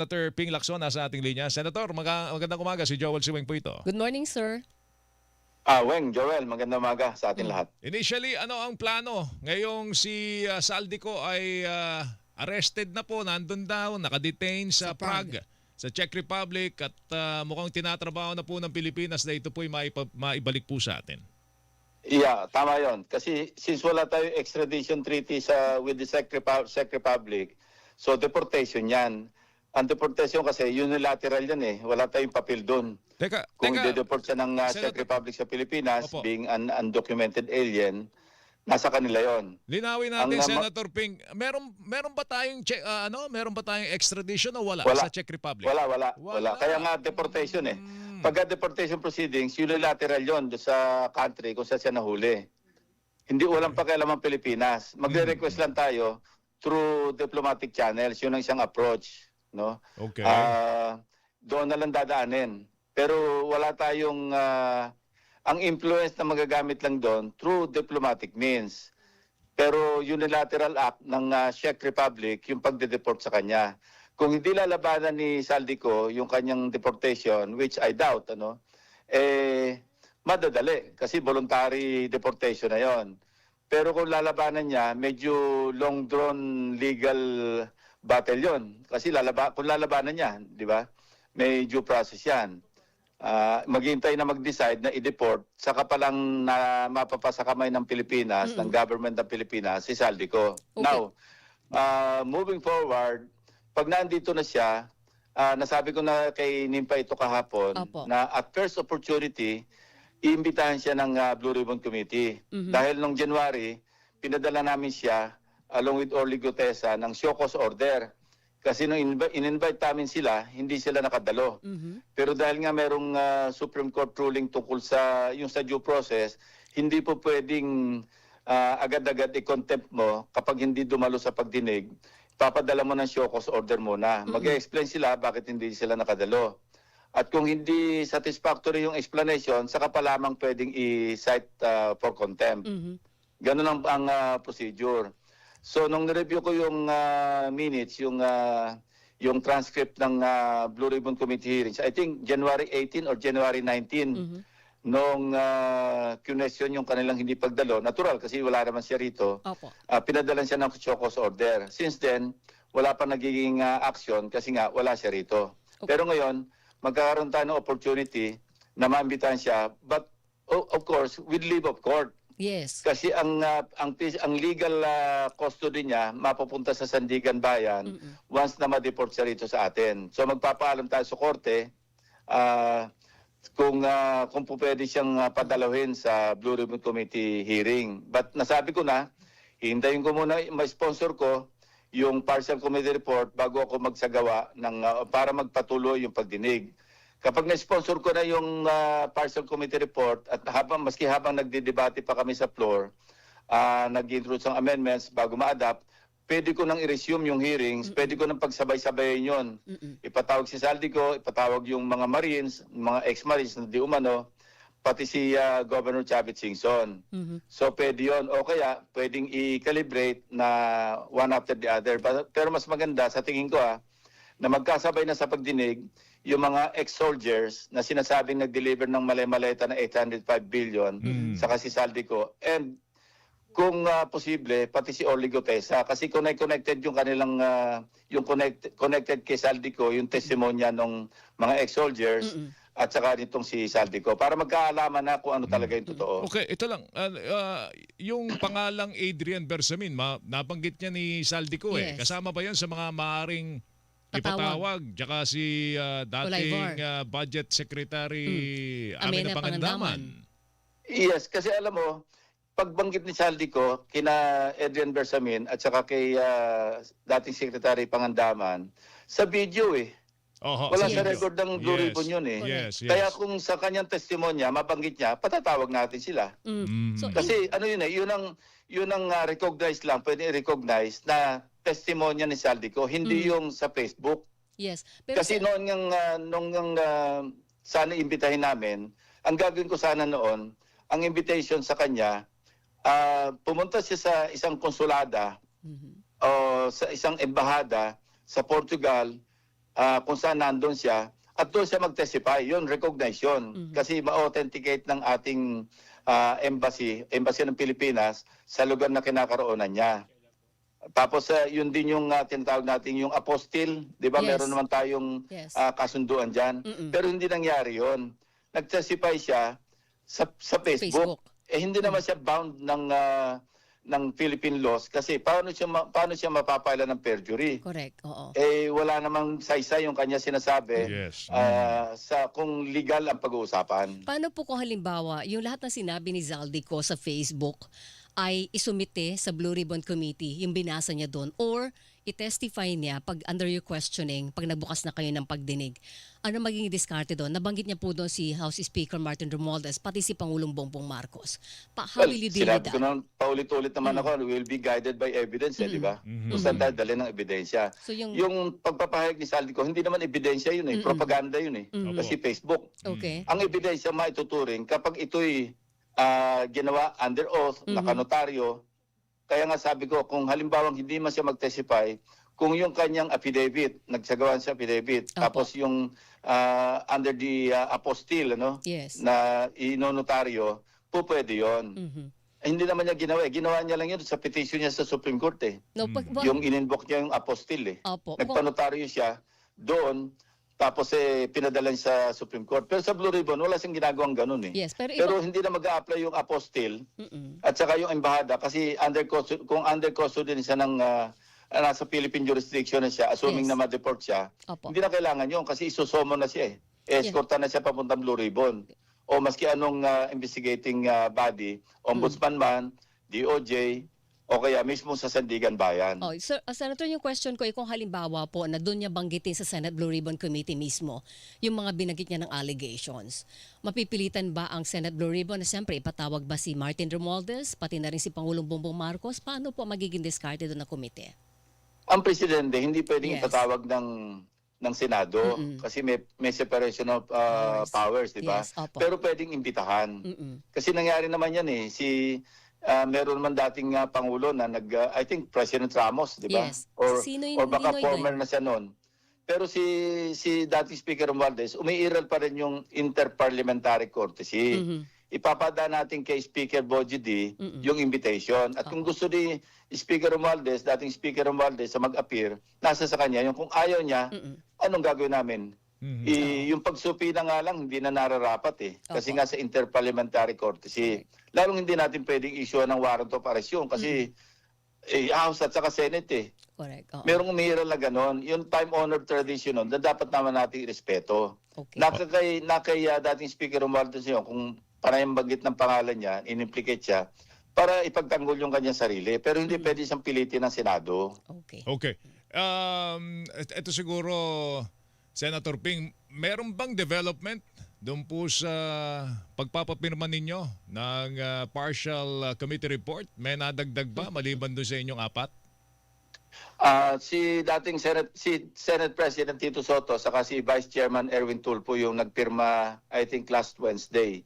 Senator Ping Lacson nasa ating linya. Senator, magandang umaga. Si Joel Siweng po ito. Good morning, sir. Weng, Joel, magandang umaga sa atin lahat. Initially, ano ang plano? Ngayong si Saldico ay arrested na po, nandun daw, nakadetain sa Prague, sa Czech Republic at mukhang tinatrabaho na po ng Pilipinas na ito po ay maibalik po sa atin. Yeah, tama yon. Kasi since wala tayong extradition treaty with the Czech Republic, so deportation yan. Ang deportation kasi unilateral yan eh. Wala tayong papel doon. Kung i-deport siya ng Czech Republic sa Pilipinas, Opo, being an undocumented alien, nasa kanila yon. linawin natin, Senator Ping, meron ba tayong meron ba tayong extradition o wala sa Czech Republic? Wala. Kaya nga deportation eh. Pagka deportation proceedings, unilateral yon sa country kung saan siya nahuli. Hindi walang pakialam ang Pilipinas. Magre-request lang tayo through diplomatic channels. Yun ang isang approach, no? Okay. Doon na lang dadaanin. Pero wala tayong ang influence na magagamit lang doon through diplomatic means. Pero unilateral act ng Czech Republic yung pagde-deport sa kanya. Kung hindi lalabanan ni Saldico yung kanyang deportation, which I doubt, madadali kasi voluntary deportation na yon. Pero kung lalabanan niya, medyo long drawn legal battle yon. Kasi kung lalabanan niya, di ba? May due process yan. Maghintay na mag-decide na i-deport, saka pa lang na mapapasa kamay ng Pilipinas, ng government ng Pilipinas, si Saldico. Okay. Now, moving forward, pag nandito na siya, nasabi ko na kay Nimpa ito kahapon, Opo. na at first opportunity, iimbitahan siya ng Blue Ribbon Committee. Dahil nung January, pinadala namin siya, along with Orly Gutesa, ng show cause order. Kasi nung in-invite namin sila, hindi sila nakadalo. Pero dahil nga merong Supreme Court ruling tungkol sa due process, hindi po pwedeng agad-agad i-contempt mo kapag hindi dumalo sa pagdinig. Papadala mo ng show cause order muna. Mag-explain sila bakit hindi sila nakadalo. At kung hindi satisfactory yung explanation, saka pa lamang pwedeng i-cite for contempt. Ganun ang procedure. So nung nireview ko yung minutes, yung transcript ng Blue Ribbon Committee hearings, I think January 18 or January 19, nung question yung kanilang hindi pagdalo, natural kasi wala naman siya rito, Opo. pinadalan siya ng show cause order. Since then, wala pa nagiging action kasi nga wala siya rito. Okay. Pero ngayon, magkakaroon tayo ng opportunity na maambitahan siya, but of course, with leave of court. Yes. Kasi ang legal custody niya mapupunta sa Sandigan Bayan once na ma-deport siya rito sa atin. So magpapaalam tayo sa korte kung po pwede siyang padalawin sa Blue Ribbon Committee hearing. But nasabi ko na, hintayin ko muna ma-sponsor ko yung partial committee report bago ako magsagawa para magpatuloy yung pagdinig. Kapag na-sponsor ko na yung partial committee report at maski habang nagdidebate pa kami sa floor, nag-introduce ng amendments bago ma-adapt, pwede ko nang i-resume yung hearings, pwede ko nang pagsabay-sabayin yun. Ipatawag si Saldico, ipatawag yung mga Marines, mga ex-Marines na di umano, pati si Governor Chavit Singson. So pwede yun. O kaya pwedeng i-calibrate na one after the other. Pero mas maganda sa tingin ko na magkasabay na sa pagdinig yung mga ex-soldiers na sinasabing nag-deliver ng malay-maleta na 805 billion saka si Saldico. And kung posible, pati si Orly Gutesa. Kasi connected yung kanilang, connected kay Saldico, yung testimonya ng mga ex-soldiers at saka nitong si Saldico. Para magkaalaman na kung ano talaga yung totoo. Okay, ito lang. Yung pangalang Adrian Bersamin, nabanggit niya ni Saldico Yes. Kasama ba yan sa mga maaring ipatawag? Tsaka si dating Budget Secretary Amina Pangandaman. Yes, kasi alam mo, pagbanggit ni Saldico, kina Adrian Bersamin at saka kay dating Secretary Pangandaman, sa video wala sa record ng Blue Ribbon yun Yes. Kaya kung sa kanyang testimonya, mabanggit niya, patatawag natin sila. So, Kasi ano yun ang recognize lang, pwede i-recognize na testimonya ni Saldico, hindi yung sa Facebook. yes. Pero Kasi nung sana imbitahin namin, ang gagawin ko sana noon, ang invitation sa kanya, pumunta siya sa isang konsulada o sa isang embahada sa Portugal kung saan nandun siya at doon siya mag-testify. Yun, recognize yun. Kasi ma-authenticate ng ating embassy ng Pilipinas sa lugar na kinakaroonan niya. Tapos yun din yung tinatawag natin yung apostille, 'di ba? Yes. Meron naman tayong Yes. kasunduan diyan. Pero hindi nangyari 'yon. Nag-testify siya sa Facebook. Facebook. Hindi naman siya bound ng Philippine laws kasi paano siya mapapala ng perjury? Correct. Oo. Wala namang saysay yung kanya sinasabi Yes. sa kung legal ang pag-uusapan. Paano po kung halimbawa, yung lahat na sinabi ni Zaldico sa Facebook ay isumite sa Blue Ribbon Committee, yung binasa niya doon, or i-testify niya pag under your questioning, pag nagbukas na kayo ng pagdinig. Ano magiging diskarte doon? Nabanggit niya po doon si House Speaker Martin Romualdez, pati si Pangulong Bongbong Marcos. How will you deal with Sinabi that? ko na paulit-ulit naman ako, we will be guided by evidence, di ba? Kung saan tayo dali ng ebidensya. So Yung pagpapahayag ni Saldico, hindi naman ebidensya yun propaganda yun Kasi Facebook. Okay. Ang ebidensya maituturing kapag ito'y ginawa under oath, nakanotaryo. Kaya nga sabi ko, kung halimbawang hindi man siya mag-testify, kung yung kanyang affidavit, nagsagawan sa affidavit, Opo. tapos yung under the apostille, Yes. na inonotaryo, pwede yun. Hindi naman niya ginawa. Ginawa niya lang yun sa petition niya sa Supreme Court No, Yung in-invoke niya yung apostille Opo. Nagpanotaryo siya doon, tapos pinadala niya sa Supreme Court. Pero sa Blue Ribbon, wala siyang ginagawang ganun Yes, pero Pero hindi na mag-a-apply yung apostille at saka yung embahada kasi kung under custody siya ng nasa Philippine jurisdiction na siya, assuming Yes. na ma-deport siya, Opo. hindi na kailangan yun kasi isusomo na siya Escortan na siya papuntang Blue Ribbon. O maski anong investigating body, ombudsman man, DOJ, o kaya mismo sa Sandigan Bayan. Oh, sir, Senator, yung question ko ay kung halimbawa po na doon niya banggitin sa Senate Blue Ribbon Committee mismo yung mga binanggit niya ng allegations. Mapipilitan ba ang Senate Blue Ribbon na siyempre ipatawag ba si Martin Romualdez, pati na rin si Pangulong Bongbong Marcos? Paano po magiging discarded doon na komite? Ang presidente hindi pwedeng Yes. ipatawag ng Senado kasi may separation of powers, di ba? Yes, opo. Pero pwedeng imbitahan. Kasi nangyari naman yan meron man dating Pangulo na I think President Ramos, di ba? Yes. Or, Sino or baka Ninoy ba former yun? na siya noon. Pero si dating Speaker Romualdez, umiiral pa rin yung interparliamentary courtesy. Ipapada natin kay Speaker Bogie D yung invitation. At kung gusto ni Speaker Romualdez, dating Speaker Romualdez sa mag-appear, nasa sa kanya. Yung kung ayaw niya, anong gagawin namin? Yung pagsupina nga lang, hindi na nararapat Kasi Opo. nga sa interparliamentary courtesy. Lalong hindi natin pwedeng issue ng warrant of arrest yun kasi House at saka Senate Correct. Oo. Merong umiiral na gano'n. Yung time-honored tradition nun, na dapat naman natin irespeto. Okay. Nakay dating Speaker Romualdez yun, kung parang banggit ng pangalan niya, in-implicate siya, para ipagtanggol yung kanyang sarili. Pero hindi pwede siyang pilitin ng Senado. Okay. Okay. Ito siguro, Senator Ping, meron bang development doon po sa pagpapapirma ninyo ng partial committee report? May nadagdag ba maliban doon sa inyong apat? Si Senate President Tito Soto saka si Vice Chairman Erwin Tulfo yung nagpirma, I think last Wednesday.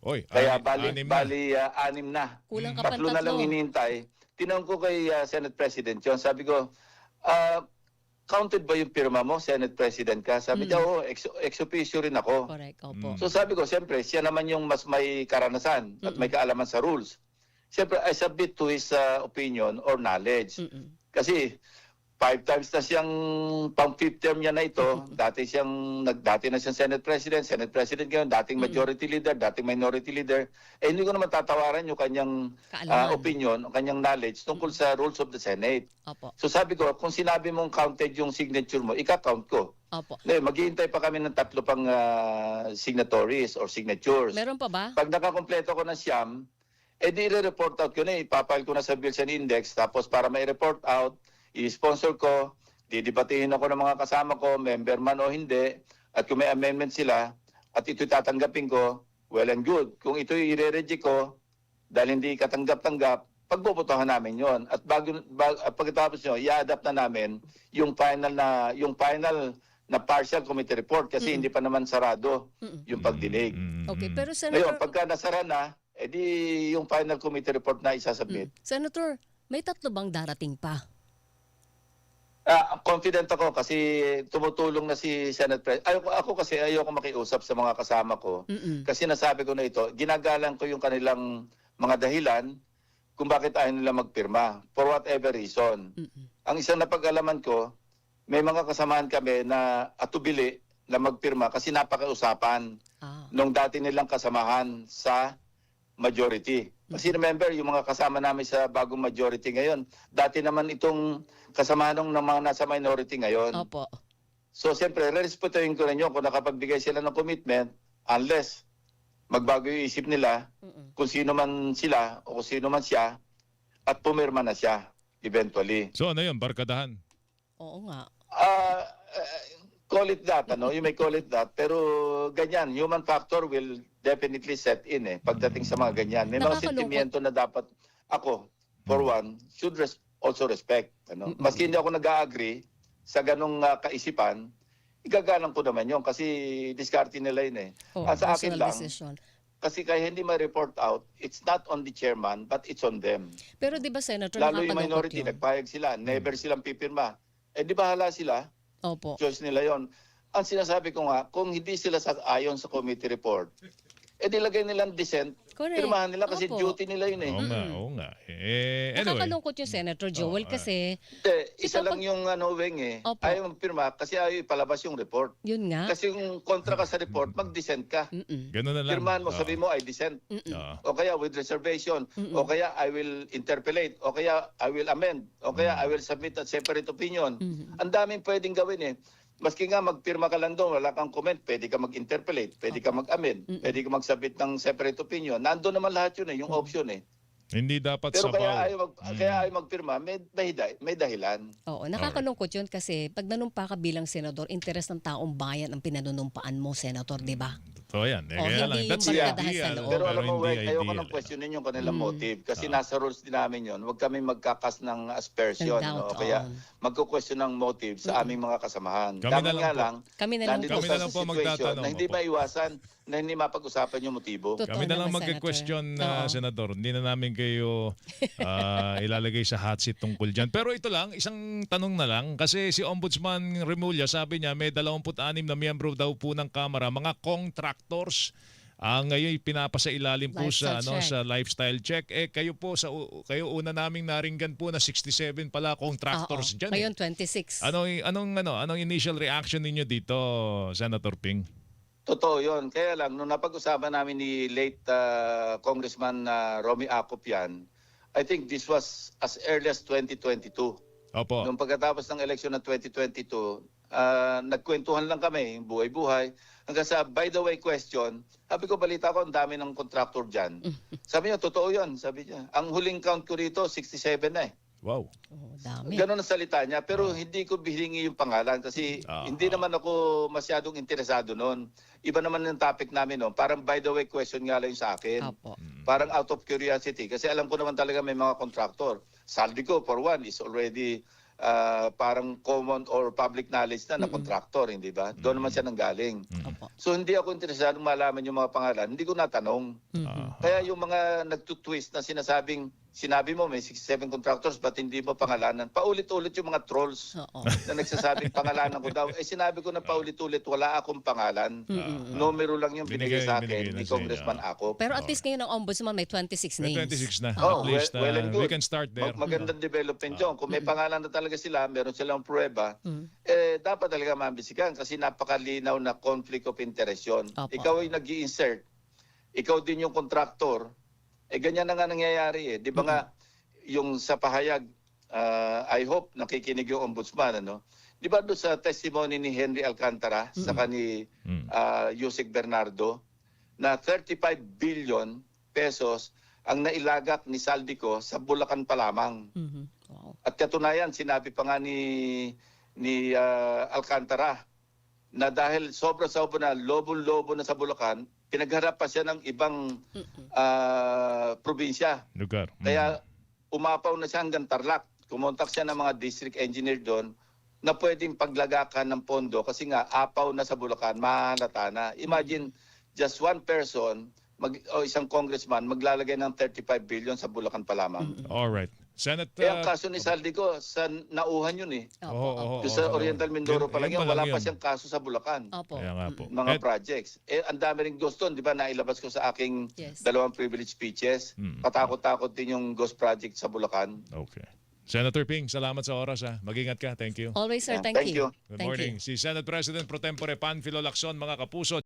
Oy, Kaya anim na. anim na. Kulang ka pang Tatlo na lang tatlo. hinihintay. Tinanong ko kay Senate President yun. Sabi ko, counted ba yung pirma mo, Senate President ka? Sabi niya, oo, ex officio rin ako. Correct. Opo. So sabi ko, siyempre, siya naman yung mas may karanasan at may kaalaman sa rules. Siyempre, I submit to his opinion or knowledge. Kasi 5 times na siyang pang-fifth term niya na ito. Dati na siyang Senate President ngayon, dating majority leader, dating minority leader. Hindi ko naman tatawaran yung kanyang Kaalaman. opinion, kanyang knowledge tungkol sa rules of the Senate. Opo. So sabi ko, kung sinabi mong counted yung signature mo, ika-count ko. Opo. Maghihintay pa kami ng 3 pang signatories or signatures. Meron pa ba? Pag nakakompleto ko ng siyam, di i-report out ko na, ipapile ko na sa Bills and Index, tapos para mai-report out, i-sponsor ko, didebatehin ako ng mga kasama ko, member man o hindi, at kung may amendment sila, at ito'y tatanggapin ko, well and good. Kung ito'y i-reject ko, dahil hindi katanggap-tanggap, pagbobotohan namin yon. At pagkatapos nyo, i-adapt na namin yung final na partial committee report kasi hindi pa naman sarado yung pagdinig. Okay, pero Ngayon, Senator, pagka nasara na, edi yung final committee report na isasubmit. Senator, may 3 bang darating pa? Confident ako kasi tumutulong na si Senate President. Ako kasi ayoko makiusap sa mga kasama ko. Kasi nasabi ko na ito, ginagalang ko yung kanilang mga dahilan kung bakit ayaw nila magpirma for whatever reason. Ang isang napag-alaman ko, may mga kasamahan kami na atubili na magpirma kasi napakausapan nung dati nilang kasamahan sa majority. Kasi remember, yung mga kasama namin sa bagong majority ngayon, dati naman itong kasama ng mga nasa minority ngayon. Opo. So, siyempre, respetuhin ko rin yun kung nakapagbigay sila ng commitment, unless magbago yung isip nila, kung sino man sila o kung sino man siya, at pumirma na siya, eventually. So ano yun, barkadahan? Oo nga. Call it that, you may call it that, pero ganyan, human factor will definitely set in pagdating sa mga ganyan. May mga Nakakalungkot. sentimiento na dapat ako, for one, should also respect. Maski hindi ako nag-agree sa ganong kaisipan, igagalang ko naman yun kasi diskarte nila yun sa akin personal lang, decision. kasi kaya hindi ma-report out, it's not on the chairman, but it's on them. Pero di ba, Senator, Lalo yung nakakalungkot minority, yun? nagpayag sila, never silang pipirma. Di bahala sila? Opo. Choice nila yon. Ang sinasabi ko nga, kung hindi sila ayon sa committee report, dilagay nilang dissent, Correct. pirmahan nila kasi Opo. duty nila yun Oo nga. Anyway. Nakakalungkot yung Senator Joel kasi Isa lang kapag- yung Weng Opo. ayaw magpirma kasi ayaw ipalabas yung report. yun nga. Kasi kung kontra ka sa report, mag-dissent ka. Ganun na lang. Pirmahan mo, sabi mo, I dissent. O kaya with reservation, o kaya I will interpolate, o kaya I will amend, o kaya I will submit a separate opinion. Ang daming pwedeng gawin Maski nga magpirma ka lang doon, wala kang comment, pwede ka mag-interpolate, pwede ka mag-amend, pwede ka mag-submit ng separate opinion. Nandoon naman lahat yun yung option Hindi dapat Pero sabaw. kaya ayaw magpirma, may dahilan. Oo, nakakalungkot yun kasi pag nanumpa ka bilang senador, interes ng taong bayan ang pinanunumpaan mo, Senator, di ba? Totoo yan. Kaya lang, hindi that's yung the barkadahan ideal. sa loob. Pero alam mo, hindi Weng, ayoko ideal. nang questionin yung kanilang motive kasi nasa rules din namin yun. Huwag kami magkakas ng aspersion Ng doubt, o kaya oo. magko-question ng motive sa aming mga kasamahan. Kami Dapat na lang nga po. lang, Kami na lang nandito Kami sa na lang po situation magtatanong, na hindi opo. maiwasan, na hindi mapag-usapan yung motibo. Totoo Kami na lang naman, mag-question, Senator. Oo. Senador. Hindi na namin kayo ilalagay sa hot seat tungkol dyan. Pero ito lang, isang tanong na lang. Kasi si Ombudsman Remulla, sabi niya, may 26 na miyembro daw po ng Kamara, mga contractors. Ngayon pinapasa ilalim po sa Lifestyle check. sa lifestyle check. Kayo po kayo una naming naringgan po na 67 pala contractors Oo. diyan. Ngayon, 26. Anong initial reaction ninyo dito, Senator Ping? Totoo yun. Kaya lang, nung napag-usapan namin ni late Congressman Romy Acop yan, I think this was as early as 2022. Opo. Nung pagkatapos ng eleksyon ng 2022, nagkwentuhan lang kami, buhay-buhay. Hanggang sa, by the way question, sabi ko, balita ko, ang dami ng contractor dyan. Sabi niya, totoo yun. Sabi niya, ang huling count ko rito, 67 na Wow. Oh, dami. Ganon ang salita niya, pero hindi ko bihingi yung pangalan kasi hindi naman ako masyadong interesado noon. Iba naman yung topic namin noon. Parang by the way question nga lang yung sa akin. Opo. Parang out of curiosity kasi alam ko naman talaga may mga contractor. Saldico for one is already parang common or public knowledge na contractor, hindi ba? Doon naman siya nanggaling. Opo. So hindi ako interesado malaman yung mga pangalan, hindi ko natanong. Kaya yung mga nagtutwist na sinabi mo may 67 contractors but hindi mo pangalanan, paulit-ulit yung mga trolls Oo. na nagsasabing pangalanan ko daw. Sinabi ko na paulit-ulit, wala akong pangalan. Numero lang yung binigay sa binigay akin na ni sa Congressman inyo. Acop. Pero at least ngayon ang ombudsman may 26 May names. 26 na. Oh, At least well and good. we can start there. Magandang development yun. Kung may pangalan na talaga sila, meron silang pruweba, dapat talaga mambisikan kasi napakalinaw na conflict of interest yun. Opo. Ikaw ay nag-i-insert, ikaw din yung contractor, ganyan na nga nangyayari Di ba nga, yung sa pahayag, I hope nakikinig yung ombudsman, Di ba doon sa testimony ni Henry Alcantara, saka ni Yusek Bernardo, na 35 billion pesos ang nailagak ni Saldico sa Bulacan pa lamang. Wow. At katunayan, sinabi pa nga ni Alcantara na dahil sobra-sobra na lobo-lobo na sa Bulacan, pinagharap pa siya ng ibang probinsya. Lugar. Kaya umapaw na siya hanggang Tarlac. Kumontak siya ng mga district engineer doon na pwedeng paglagakan ng pondo kasi nga apaw na sa Bulacan, mahalata na. Imagine just one person o isang congressman maglalagay ng 35 billion sa Bulacan pa lamang. All right. Senate... Ang kaso ni Saldico, sa nauhan yun eh. Opo. Doon sa Oriental Mindoro pa lang yan, wala pa siyang kaso sa Bulacan. Opo. Kaya nga po. Mga projects. Ang dami ring ghost doon, di ba? Nailabas ko sa aking Yes. 2 privilege speeches. Katakot-takot din yung ghost project sa Bulacan. Okay. Senator Ping, salamat sa oras ha. Mag-ingat ka. Thank you. Always, sir. Yeah, Thank thank you. you. Good morning. Si Senate President Pro Tempore Panfilo Lacson, mga kapuso.